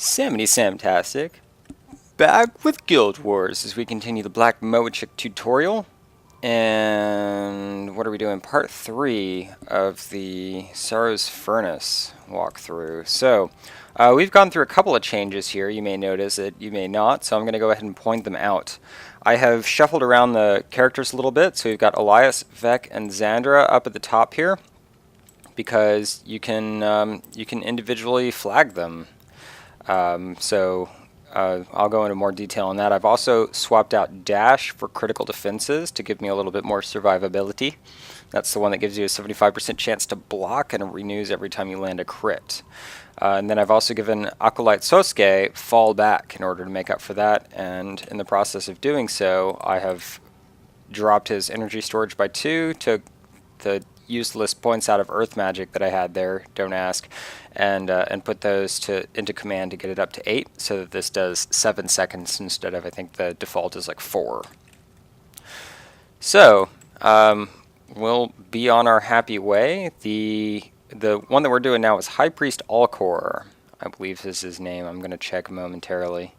Samtastic. Back with Guild Wars as we continue the Black Moachik tutorial. And what are we doing? Part 3 of the Sorrow's Furnace walkthrough. So, we've gone through a couple of changes here. You may notice it, you may not, so I'm going to go ahead and point them out. I have shuffled around the characters a little bit, so we've got Elias, Vec, and Xandra up at the top here, because you can individually flag them. I'll go into more detail on that. I've also swapped out Dash for critical defenses to give me a little bit more survivability. That's the one that gives you a 75% chance to block and it renews every time you land a crit. And then I've also given Acolyte Sosuke fall back in order to make up for that, and in the process of doing so, I have dropped his energy storage by 2, took the useless points out of Earth Magic that I had there, don't ask, and put those into command to get it up to 8, so that this does 7 seconds instead of, I think the default is like 4. So, we'll be on our happy way. The one that we're doing now is High Priest Alkar, I believe is his name. I'm going to check momentarily.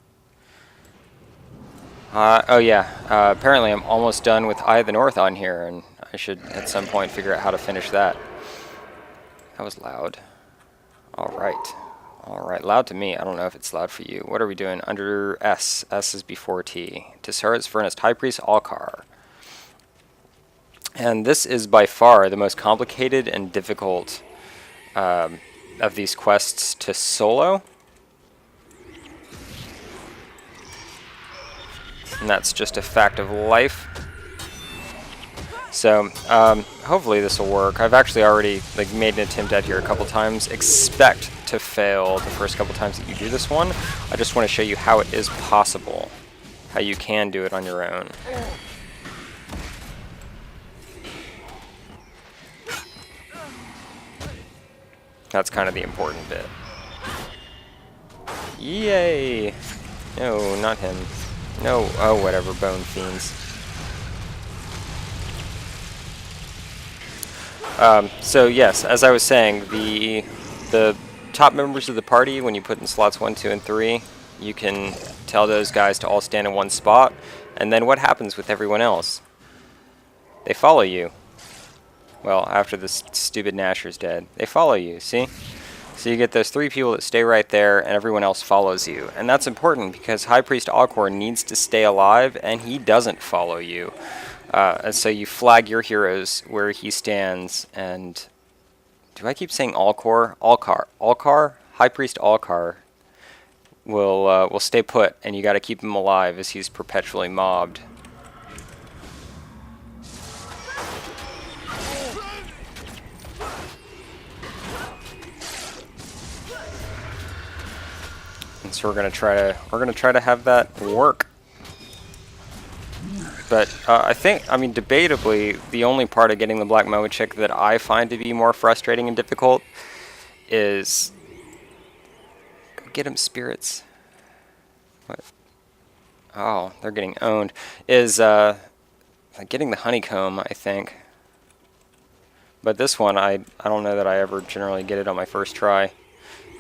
Oh yeah, apparently I'm almost done with Eye of the North on here, and I should at some point figure out how to finish that. That was loud. Alright, loud to me. I don't know if it's loud for you. What are we doing? Under S. S is before T. To Sorrow's Furnace, High Priest Alkar. And this is by far the most complicated and difficult of these quests to solo. And that's just a fact of life. So, hopefully this will work. I've actually already made an attempt at here a couple times. Expect to fail the first couple times that you do this one. I just want to show you how it is possible, how you can do it on your own. That's kind of the important bit. Yay! No, not him. No, oh whatever, Bone Fiends. So yes, as I was saying, the top members of the party, when you put in slots 1, 2, and 3, you can tell those guys to all stand in one spot, and then what happens with everyone else? They follow you. Well, after this stupid Nasher's dead, they follow you, see? So you get those 3 people that stay right there, and everyone else follows you. And that's important, because High Priest Alkar needs to stay alive, and he doesn't follow you. And so you flag your heroes where he stands, and... Do I keep saying Alkar? Alkar? High Priest Alkar will stay put, and you gotta keep him alive as he's perpetually mobbed. And so we're gonna try to have that work. But I mean, debatably, the only part of getting the Black Moachik that I find to be more frustrating and difficult is... Go get him, spirits. What? Oh, they're getting owned. Is getting the honeycomb, I think. But this one, I don't know that I ever generally get it on my first try.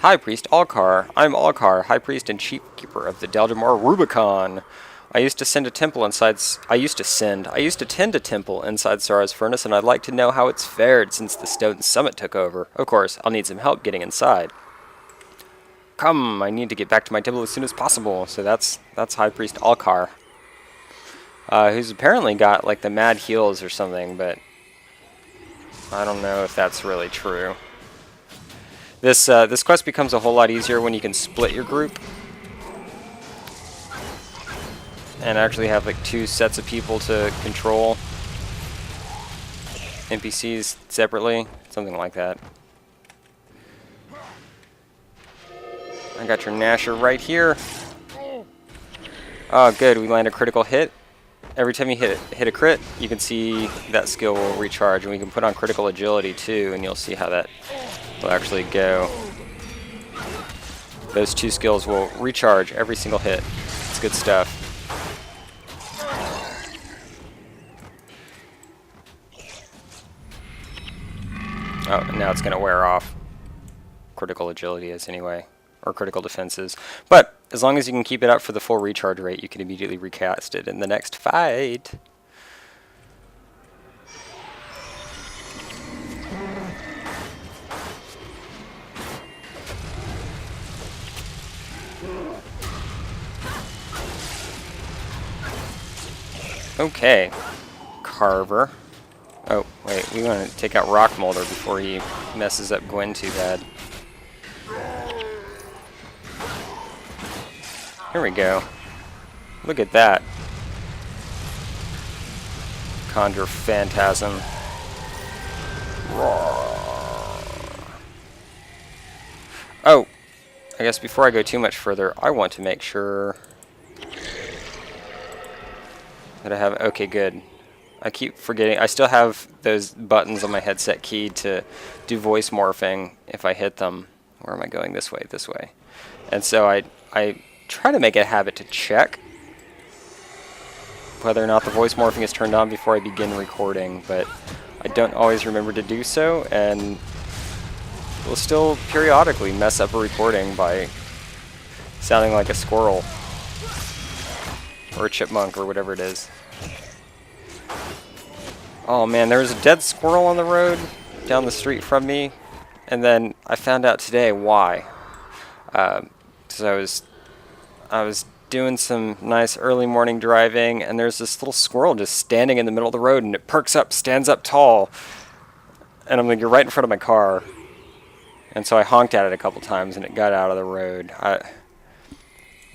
High Priest Alkar. I'm Alkar, High Priest and Chief Keeper of the Daljamar Rubicon. I used to tend a temple inside Sorrow's Furnace, and I'd like to know how it's fared since the Stone Summit took over. Of course, I'll need some help getting inside. Come, I need to get back to my temple as soon as possible. So that's High Priest Alkar, who's apparently got the mad heals or something, but I don't know if that's really true. This quest becomes a whole lot easier when you can split your group and actually have 2 sets of people to control NPCs separately, something like that. I got your Nasher right here. Oh good, we land a critical hit. Every time you hit a crit, you can see that skill will recharge, and we can put on critical agility too, and you'll see how that will actually go. Those 2 skills will recharge every single hit. It's good stuff. Oh, now it's going to wear off. Critical agility is anyway. or critical defenses. But as long as you can keep it up for the full recharge rate, you can immediately recast it in the next fight. Okay, Carver. Oh, wait, we want to take out Rock Molder before he messes up Gwen too bad. Here we go. Look at that. Conjure Phantasm. Oh, I guess before I go too much further, I want to make sure that I have... Okay, good. I keep forgetting. I still have those buttons on my headset key to do voice morphing if I hit them. Where am I going? This way, this way. And so I try to make it a habit to check whether or not the voice morphing is turned on before I begin recording, but I don't always remember to do so, and will still periodically mess up a recording by sounding like a squirrel or a chipmunk or whatever it is. Oh man, there was a dead squirrel on the road down the street from me, and then I found out today why. So I was doing some nice early morning driving, and there's this little squirrel just standing in the middle of the road, and it perks up, stands up tall, and I'm like, you're right in front of my car. And so I honked at it a couple times, and it got out of the road.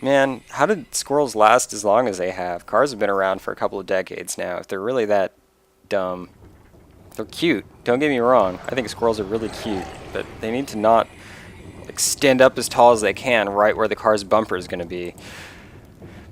Man, how did squirrels last as long as they have? Cars have been around for a couple of decades now. If they're really that dumb, they're cute. Don't get me wrong. I think squirrels are really cute, but they need to not extend up as tall as they can right where the car's bumper is going to be.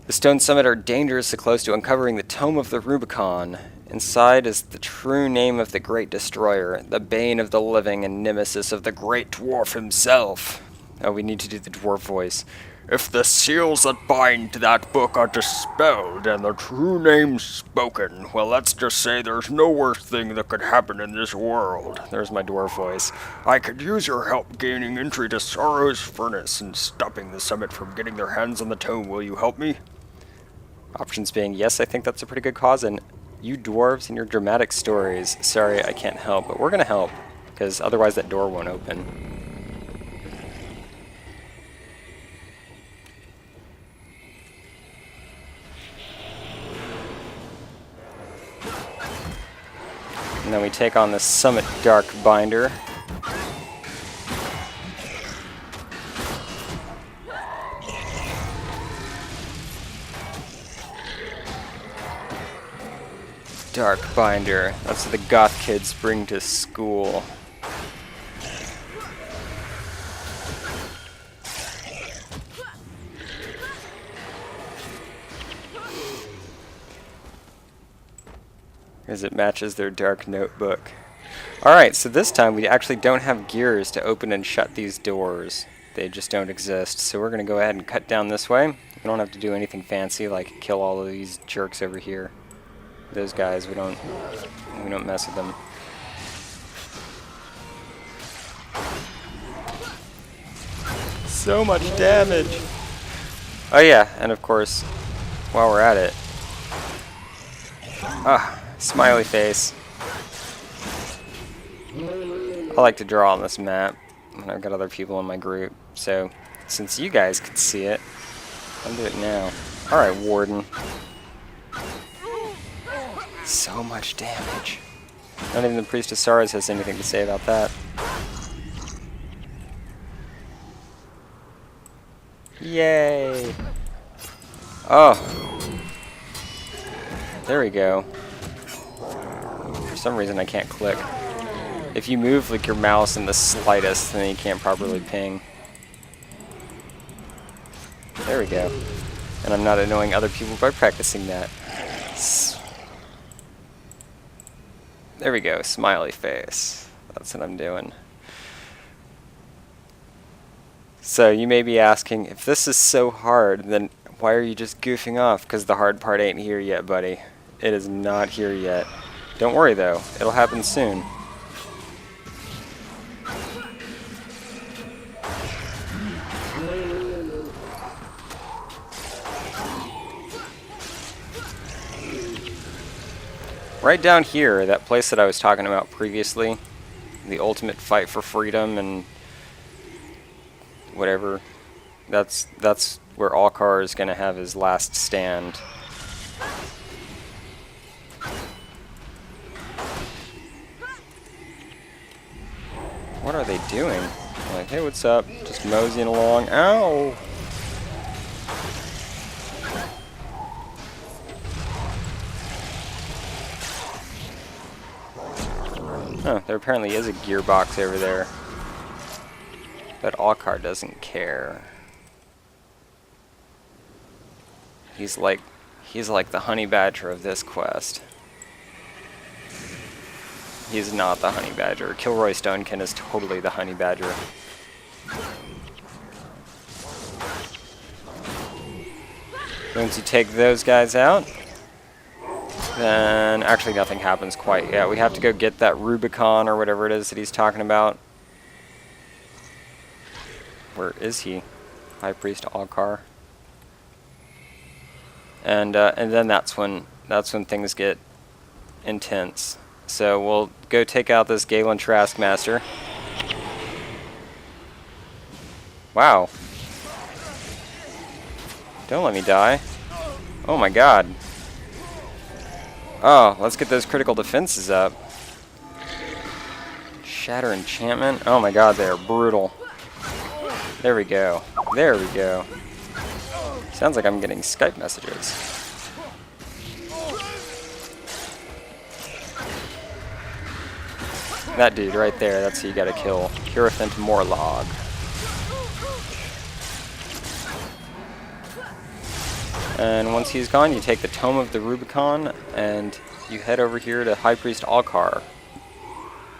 The Stone Summit are dangerously close to uncovering the Tome of the Rubicon. Inside is the true name of the Great Destroyer, the bane of the living and nemesis of the Great Dwarf himself. Oh, we need to do the dwarf voice. If the seals that bind that book are dispelled and the true name spoken, well, let's just say there's no worse thing that could happen in this world. There's my dwarf voice. I could use your help gaining entry to Sorrow's Furnace and stopping the Summit from getting their hands on the tome. Will you help me? Options being, yes, I think that's a pretty good cause, and you dwarves and your dramatic stories. Sorry, I can't help, but we're going to help, because otherwise that door won't open. And then we take on the Summit Dark Binder. Dark Binder. That's what the goth kids bring to school. Because it matches their dark notebook. Alright, so this time we actually don't have gears to open and shut these doors. They just don't exist. So we're going to go ahead and cut down this way. We don't have to do anything fancy like kill all of these jerks over here. Those guys, we don't mess with them. So much damage! Oh yeah, and of course, while we're at it... smiley face. I like to draw on this map when I've got other people in my group, so since you guys could see it, I'll do it now. Alright, Warden. So much damage. Not even the Priest of Sorrows has anything to say about that. Yay! Oh! There we go. For some reason I can't click. If you move like your mouse in the slightest, then you can't properly ping. There we go. And I'm not annoying other people by practicing that. There we go, smiley face. That's what I'm doing. So you may be asking, if this is so hard, then why are you just goofing off? Because the hard part ain't here yet, buddy. It is not here yet. Don't worry though, it'll happen soon. Right down here, that place that I was talking about previously, the ultimate fight for freedom and whatever, that's where Alkar is going to have his last stand. What are they doing? Like, hey, what's up? Just moseying along. Ow! Oh, there apparently is a gearbox over there. But Alkar doesn't care. He's like the honey badger of this quest. He's not the honey badger. Kilroy Stonekin is totally the honey badger. Once you take those guys out, then actually nothing happens quite yet. We have to go get that Rubicon or whatever it is that he's talking about. Where is he? High Priest Alkar. And then that's when things get intense. So we'll go take out this Galen Traskmaster. Wow. Don't let me die. Oh my god. Oh, let's get those critical defenses up. Shatter Enchantment. Oh my god, they are brutal. There we go. There we go. Sounds like I'm getting Skype messages. That dude right there, that's who you gotta kill. Hierophant Morlog. And once he's gone, you take the Tome of the Rubicon, and you head over here to High Priest Alkar,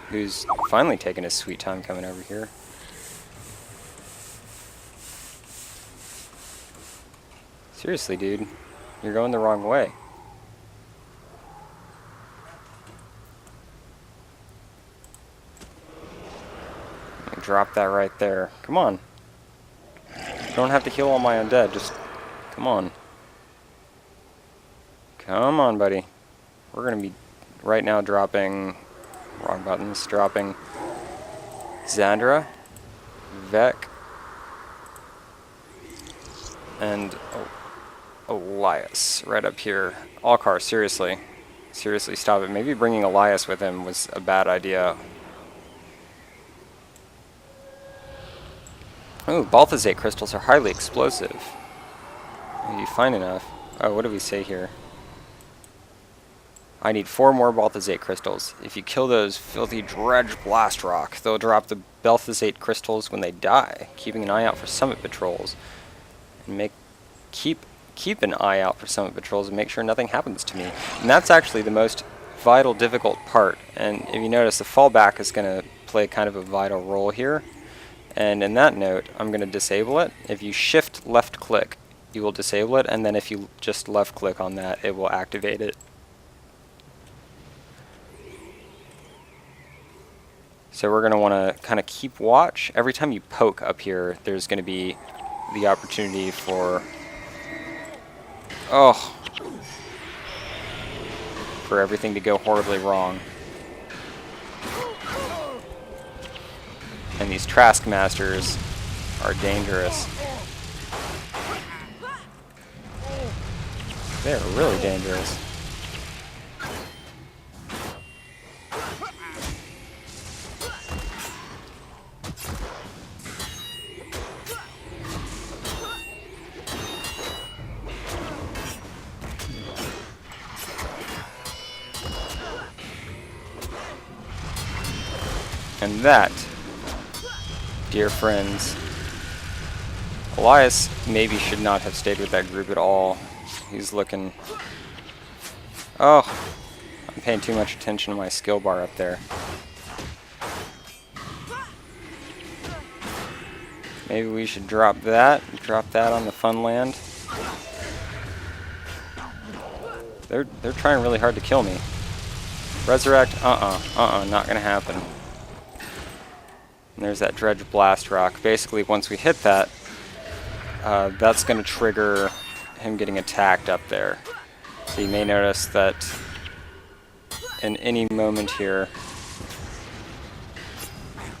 who's finally taking his sweet time coming over here. Seriously, dude, you're going the wrong way. Drop that right there. Come on. You don't have to heal all my undead, just come on. Come on, buddy. We're gonna be right now dropping, wrong buttons, dropping Zandra, Vec, and Elias right up here. Alkar, seriously. Seriously, stop it. Maybe bringing Elias with him was a bad idea. Ooh, Balthazate crystals are highly explosive. If you find enough. Oh, what do we say here? I need 4 more Balthazate crystals. If you kill those filthy Dredge Blast Rock, they'll drop the Balthazate crystals when they die, keeping an eye out for summit patrols. And keep an eye out for summit patrols and make sure nothing happens to me. And that's actually the most vital, difficult part. And if you notice, the fallback is going to play kind of a vital role here. And in that note, I'm going to disable it. If you shift left click, you will disable it, and then if you just left click on that, it will activate it. So we're going to want to kind of keep watch. Every time you poke up here, there's going to be the opportunity for everything to go horribly wrong. And these Traskmasters are dangerous. They're really dangerous. And that, dear friends, Elias maybe should not have stayed with that group at all. He's looking... Oh, I'm paying too much attention to my skill bar up there. Maybe we should drop that on the fun land. They're trying really hard to kill me. Resurrect, not gonna happen. And there's that Dredge Blast Rock. Basically, once we hit that, that's going to trigger him getting attacked up there. So you may notice that in any moment here,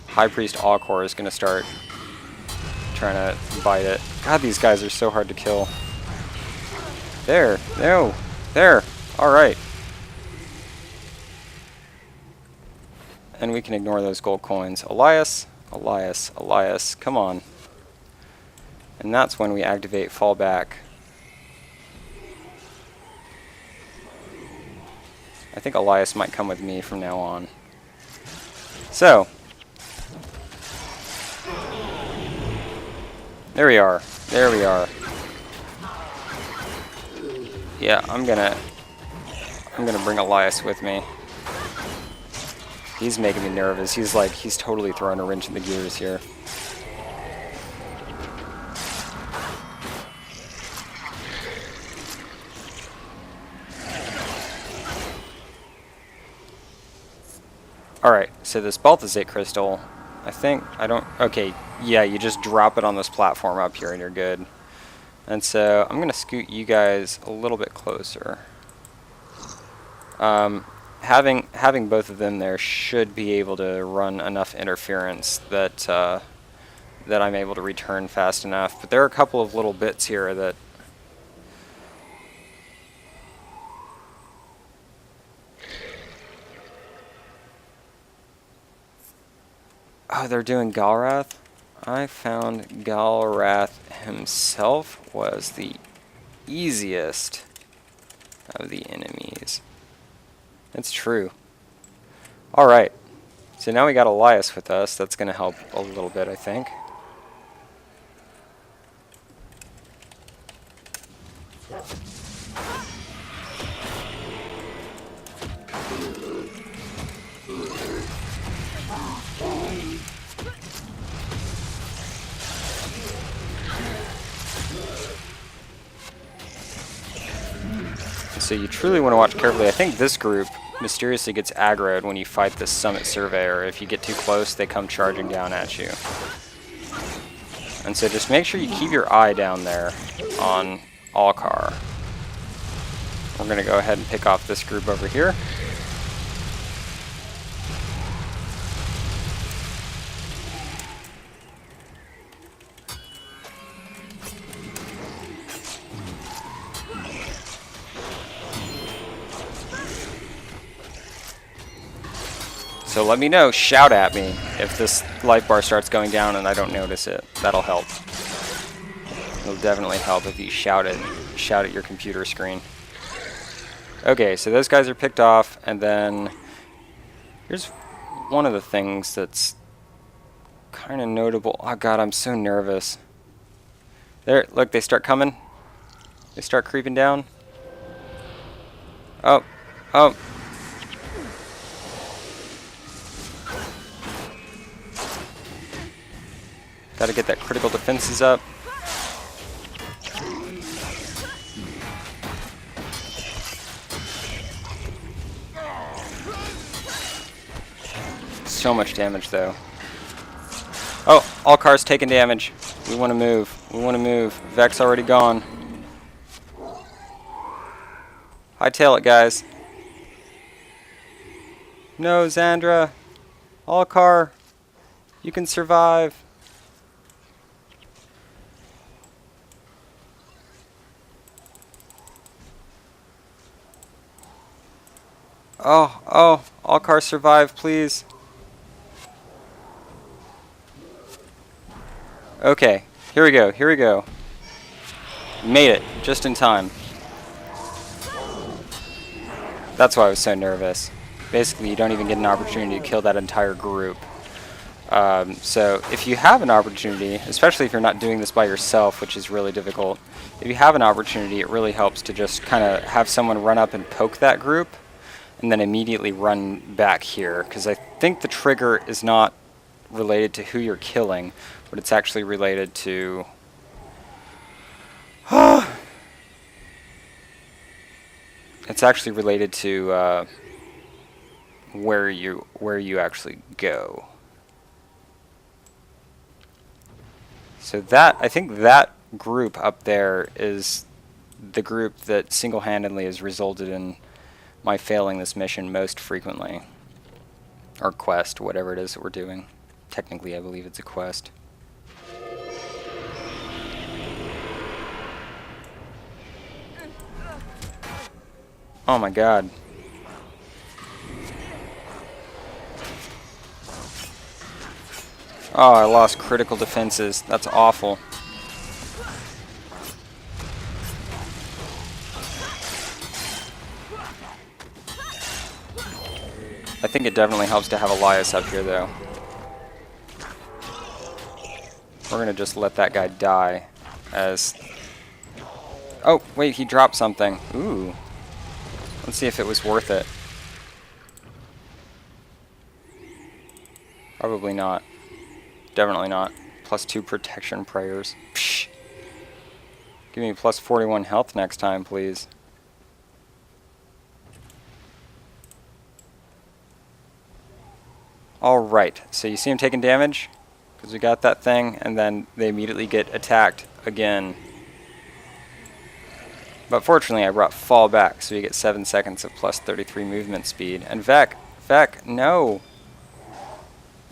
High Priest Alkar is going to start trying to bite it. God, these guys are so hard to kill. There. No. There. Alright. And we can ignore those gold coins. Elias. Elias. Elias. Come on. And that's when we activate fallback. I think Elias might come with me from now on. So. There we are. There we are. Yeah, I'm gonna bring Elias with me. He's making me nervous. He's totally throwing a wrench in the gears here. Alright, so this Balthazate crystal, okay, yeah, you just drop it on this platform up here and you're good. And so I'm going to scoot you guys a little bit closer. Having both of them there should be able to run enough interference that that I'm able to return fast enough. But there are a couple of little bits here that they're doing Galrath. I found Galrath himself was the easiest of the enemies. That's true. Alright. So now we got Elias with us. That's going to help a little bit, I think. So you truly want to watch carefully. I think this group mysteriously gets aggroed when you fight this Summit Surveyor. If you get too close, they come charging down at you. And so just make sure you keep your eye down there on Alkar. We're going to go ahead and pick off this group over here. So let me know, shout at me if this life bar starts going down and I don't notice it. That'll help. It'll definitely help if you shout at your computer screen. Okay, so those guys are picked off, and then here's one of the things that's kind of notable. Oh god, I'm so nervous. There, look, they start coming. They start creeping down. Oh, oh. Gotta get that critical defenses up. So much damage though. Oh, Alkar's taking damage. We want to move. We want to move. Vec's already gone. Hightail it, guys. No, Xandra. Alkar. You can survive. Oh, Alkar survive, please. Okay, here we go, here we go. Made it, just in time. That's why I was so nervous. Basically, you don't even get an opportunity to kill that entire group. So, if you have an opportunity, especially if you're not doing this by yourself, which is really difficult, if you have an opportunity, it really helps to just kind of have someone run up and poke that group, and then immediately run back here, because I think the trigger is not related to who you're killing, but it's actually related to it's actually related to where you actually go. So I think that group up there is the group that single-handedly has resulted in my failing this mission most frequently. Or quest, whatever it is that we're doing. Technically, I believe it's a quest. Oh my god. Oh, I lost critical defenses. That's awful. I think it definitely helps to have Elias up here, though. We're gonna just let that guy die as... Oh, wait, he dropped something. Ooh. Let's see if it was worth it. Probably not. Definitely not. +2 protection prayers. Psh. Give me +41 health next time, please. Alright, so you see him taking damage? Because we got that thing, and then they immediately get attacked again. But fortunately I brought fall back, so you get 7 seconds of +33 movement speed. And Vec, no!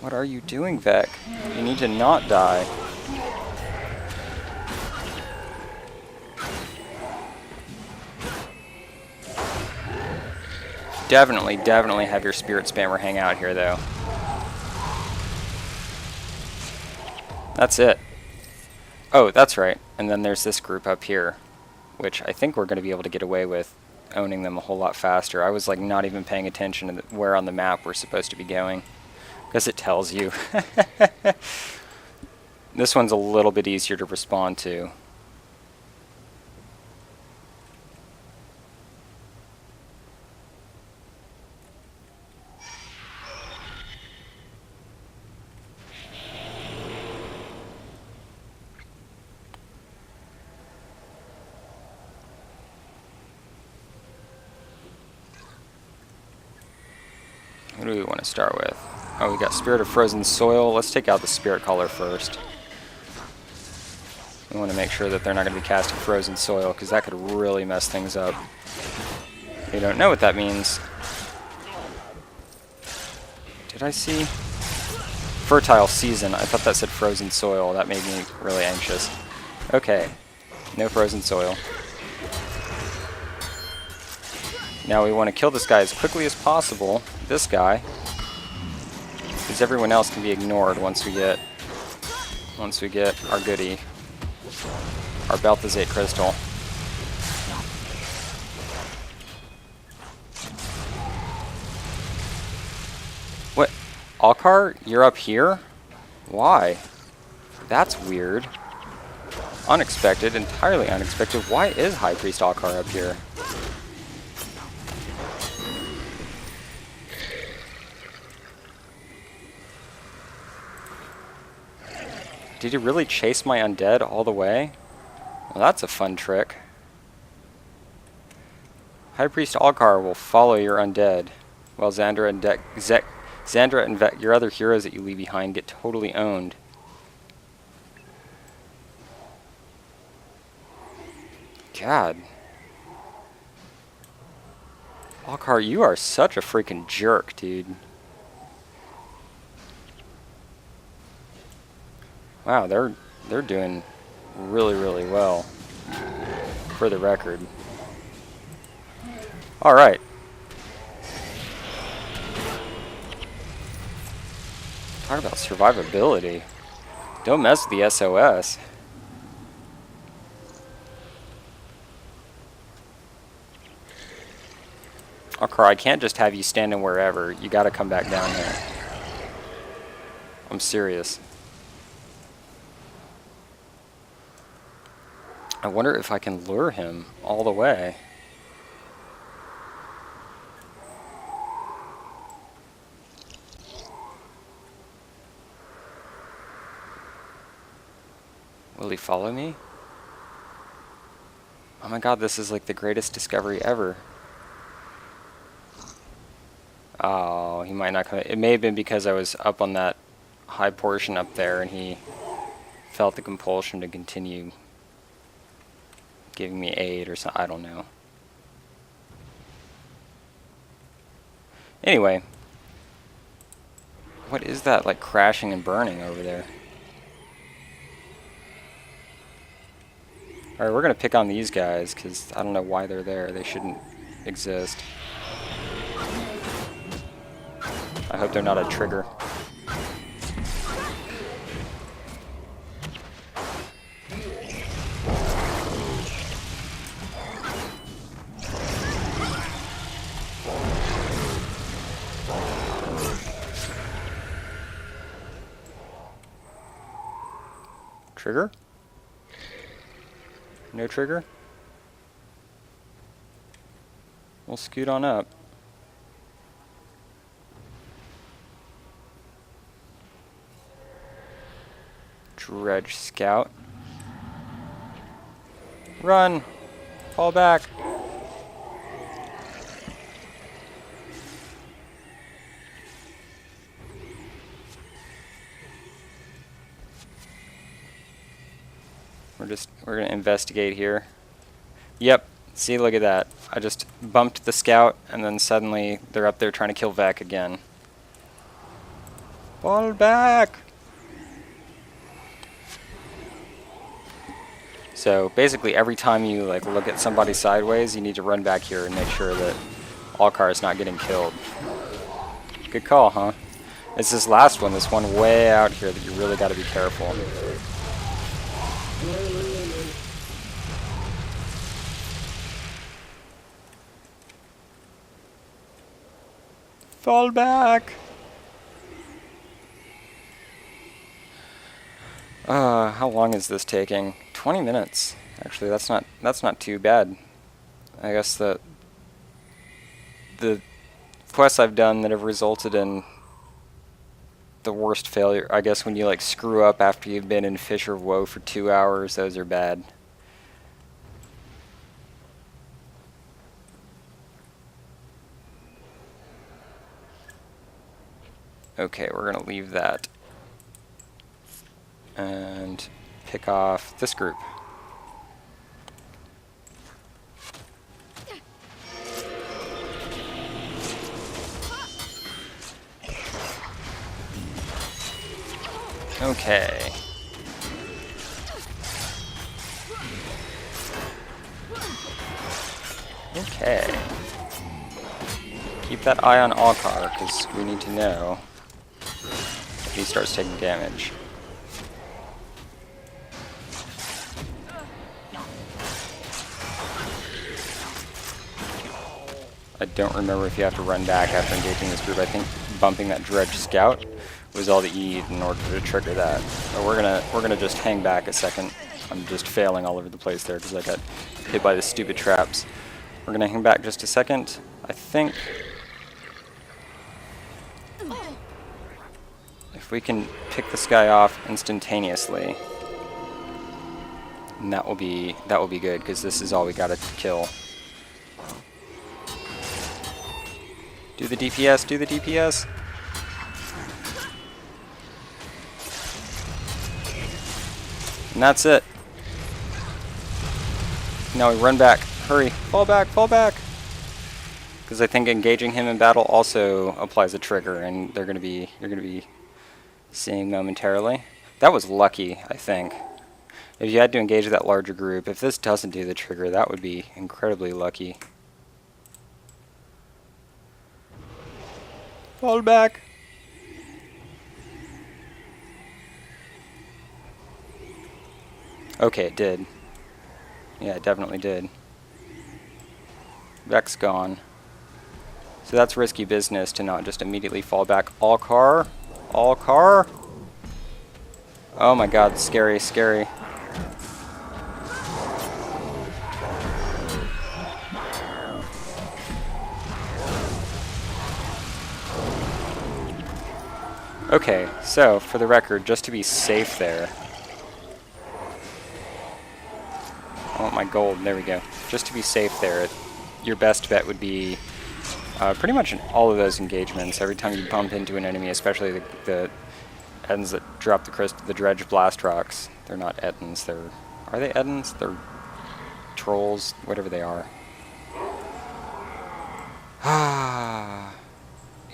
What are you doing, Vec? You need to not die. Definitely have your spirit spammer hang out here, though. That's it. Oh, that's right. And then there's this group up here, which I think we're going to be able to get away with owning them a whole lot faster. I was like not even paying attention to where on the map we're supposed to be going, because it tells you. This one's a little bit easier to respond to. What do we want to start with? Oh, we got Spirit of Frozen Soil. Let's take out the Spirit Caller first. We want to make sure that they're not going to be casting Frozen Soil, because that could really mess things up. If you don't know what that means... Did I see? Fertile Season. I thought that said Frozen Soil. That made me really anxious. Okay. No Frozen Soil. Now we want to kill this guy as quickly as possible. This guy. Because everyone else can be ignored once we get our goodie. Our Balthazate Crystal. What? Alkar? You're up here? Why? That's weird. Unexpected. Entirely unexpected. Why is High Priest Alkar up here? Did he really chase my undead all the way? Well, that's a fun trick. High Priest Alkar will follow your undead, while Xandra and Vec, your other heroes that you leave behind, get totally owned. God. Alkar, you are such a freaking jerk, dude. Wow, they're doing really, really well, for the record. Alright. Talk about survivability. Don't mess with the SOS. Alkar, I can't just have you standing wherever. You gotta come back down here. I'm serious. I wonder if I can lure him all the way. Will he follow me? Oh my god, this is like the greatest discovery ever. Oh, he might not come. It may have been because I was up on that high portion up there and he felt the compulsion to continue giving me aid or something. I don't know. Anyway. What is that, like, crashing and burning over there? Alright, we're gonna pick on these guys, because I don't know why they're there. They shouldn't exist. I hope they're not a trigger. Trigger? No trigger? We'll scoot on up. Dredge scout. Run! Fall back! We're gonna investigate here. Yep, see, look at that. I just bumped the scout and then suddenly they're up there trying to kill Vec again. Fall back! So basically every time you like look at somebody sideways, you need to run back here and make sure that Alkar is not getting killed. Good call, huh? It's this last one, this one way out here that you really got to be careful. Fall back! How long is this taking? 20 minutes. Actually, that's not too bad. I guess the quests I've done that have resulted in the worst failure, I guess when you like screw up after you've been in Fissure of Woe for 2 hours, those are bad. Okay, we're gonna leave that and pick off this group. Okay. Okay. Keep that eye on Alkar, because we need to know if he starts taking damage. I don't remember if you have to run back after engaging this group. I think bumping that Dredge Scout was all that you need in order to trigger that. But we're gonna just hang back a second. I'm just failing all over the place there because I got hit by the stupid traps. We're gonna hang back just a second. I think if we can pick this guy off instantaneously, and that will be good because this is all we gotta kill. Do the DPS, do the DPS. And that's it. Now we run back. Hurry, fall back, fall back. Because I think engaging him in battle also applies a trigger, and you're gonna be seeing momentarily. That was lucky, I think. If you had to engage that larger group, if this doesn't do the trigger, that would be incredibly lucky. Fall back. Okay, it did. Yeah, it definitely did. Vec's gone. So that's risky business to not just immediately fall back. Alkar? Alkar? Oh my god, scary, scary. Okay, so for the record, just to be safe there, I want my gold, there we go. Just to be safe there, your best bet would be pretty much in all of those engagements, every time you bump into an enemy, especially the Edens that drop the Dredge Blast Rocks. They're not Edens, are they Edens? They're trolls, whatever they are.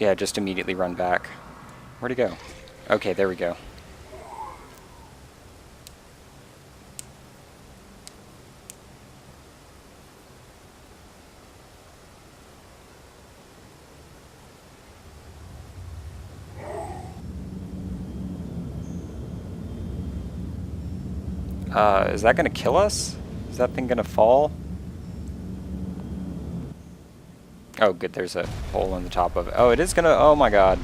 Yeah, just immediately run back. Where'd he go? Okay, there we go. Is that gonna kill us? Is that thing gonna fall? Oh, good, there's a hole in the top of it. Oh, it is gonna, oh my god.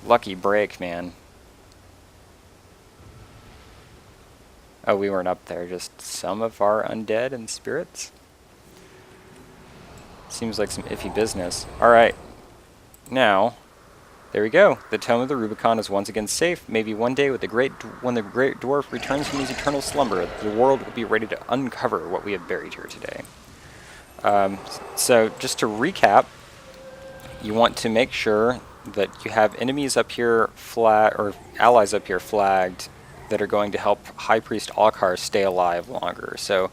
Lucky break, man. Oh, we weren't up there, just some of our undead and spirits? Seems like some iffy business. Alright. Now, there we go. The Tome of the Rubicon is once again safe. Maybe one day when the great dwarf returns from his eternal slumber, the world will be ready to uncover what we have buried here today. So, just to recap, you want to make sure that you have enemies up here or allies up here flagged that are going to help High Priest Alkar stay alive longer. So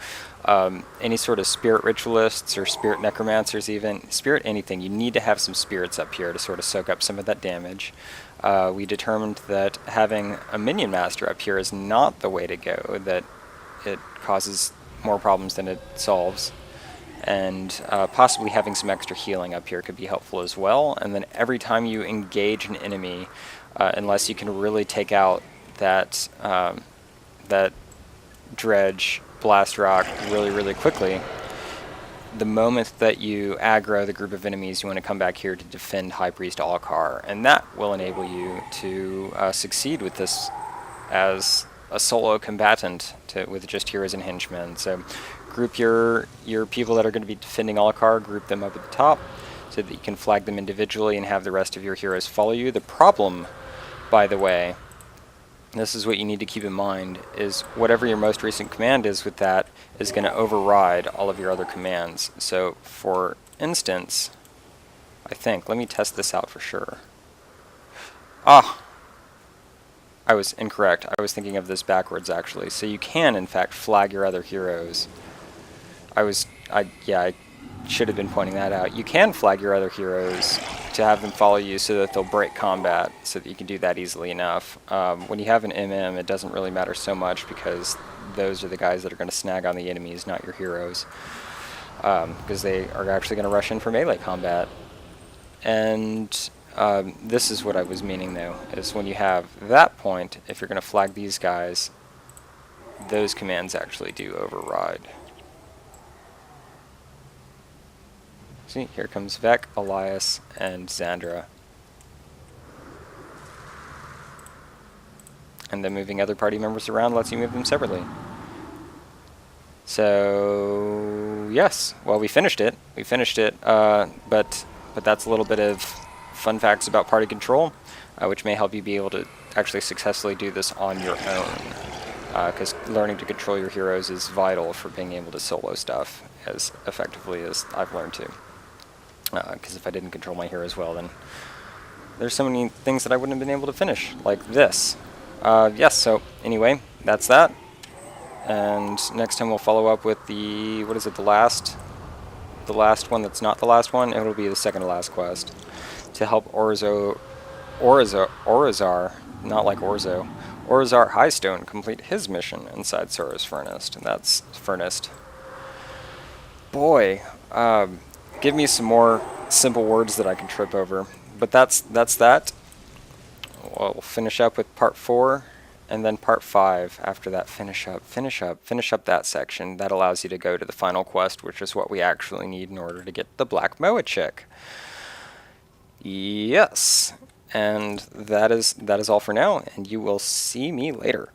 any sort of spirit ritualists or spirit necromancers even, spirit anything, you need to have some spirits up here to sort of soak up some of that damage. We determined that having a minion master up here is not the way to go, that it causes more problems than it solves. And possibly having some extra healing up here could be helpful as well. And then every time you engage an enemy, unless you can really take out that that dredge blast rock really quickly, the moment that you aggro the group of enemies, you want to come back here to defend High Priest Alkar, and that will enable you to succeed with this as a solo combatant with just heroes and henchmen. So group your people that are going to be defending Alkar, group them up at the top so that you can flag them individually and have the rest of your heroes follow you. The problem, by the way, this is what you need to keep in mind, is whatever your most recent command is with that is going to override all of your other commands. So for instance, I think, let me test this out for sure. Ah! I was incorrect. I was thinking of this backwards actually. So you can in fact flag your other heroes. I should have been pointing that out. You can flag your other heroes to have them follow you so that they'll break combat, so that you can do that easily enough. When you have an MM, it doesn't really matter so much because those are the guys that are going to snag on the enemies, not your heroes, because they are actually going to rush in for melee combat. And this is what I was meaning though, is when you have that point, if you're going to flag these guys, those commands actually do override. See, here comes Vec, Elias, and Xandra. And then moving other party members around lets you move them separately. So, yes, well, we finished it. But that's a little bit of fun facts about party control, which may help you be able to actually successfully do this on your own. Because learning to control your heroes is vital for being able to solo stuff as effectively as I've learned to. Because if I didn't control my heroes well, then there's so many things that I wouldn't have been able to finish, like this. Yes, so anyway, that's that. And next time we'll follow up with the, what is it, the last one that's not the last one? It'll be the second to last quest. To help Orazar, not like Orzo, Orazar Highstone complete his mission inside Sora's Furnace. And that's Furnace. Boy, give me some more simple words that I can trip over. But that's that. We'll finish up with part 4, and then part 5 after that. Finish up that section. That allows you to go to the final quest, which is what we actually need in order to get the Black Moa chick. Yes, and that is all for now, and you will see me later.